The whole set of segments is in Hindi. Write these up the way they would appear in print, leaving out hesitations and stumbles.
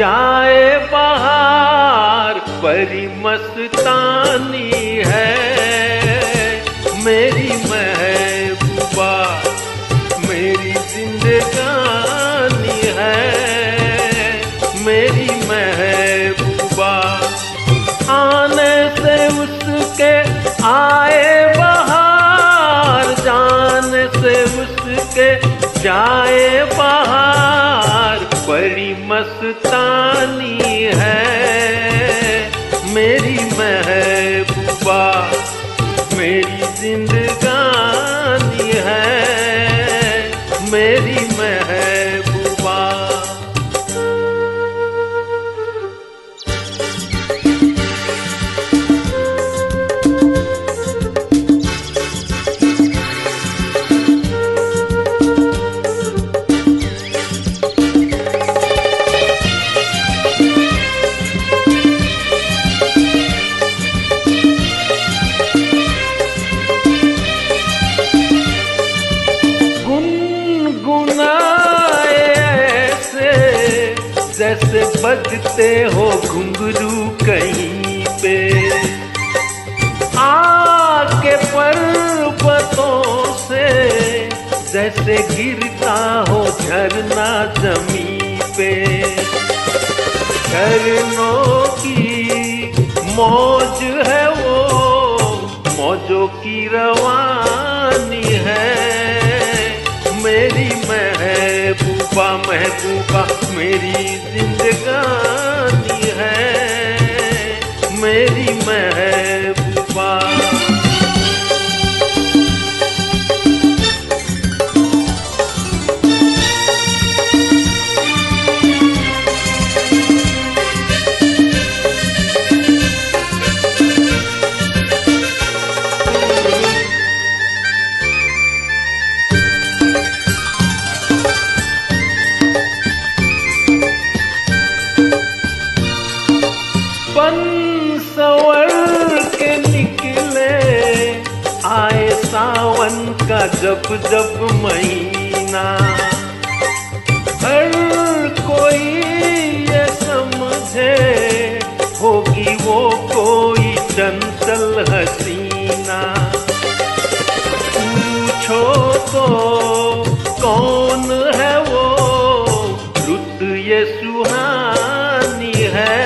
जाए बाहर, बड़ी मस्तानी है मेरी महबूबा, मेरी जिंदगानी है मेरी महबूबा। आने से उसके आए बाहर, जाने से उसके जाए बाहर, बड़ी मस्तानी है मेरी महबूबा, मेरी जिंदगानी है मेरी महबूबा। जैसे बजते हो घुंघरू कहीं पे, आके पर्वतों से जैसे गिरता हो झरना जमीन पे। झरनों की मौज है वो, मौजों की रवानी है मेरी महबूबा, महबूबा मेरी जिंदगानी है मेरी महबूबा। सवर के निकले आए सावन का जब जब महीना, हर कोई ये समझे होगी वो कोई चंचल हसीना। पूछो तो कौन है वो, रुत ये सुहानी है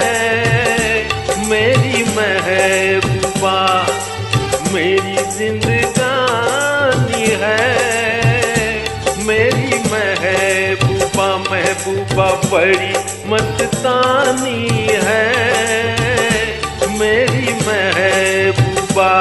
मेरी महबूबा, मेरी जिंदगानी है मेरी महबूबा, महबूबा बड़ी मस्तानी है मेरी महबूबा।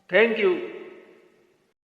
Thank you.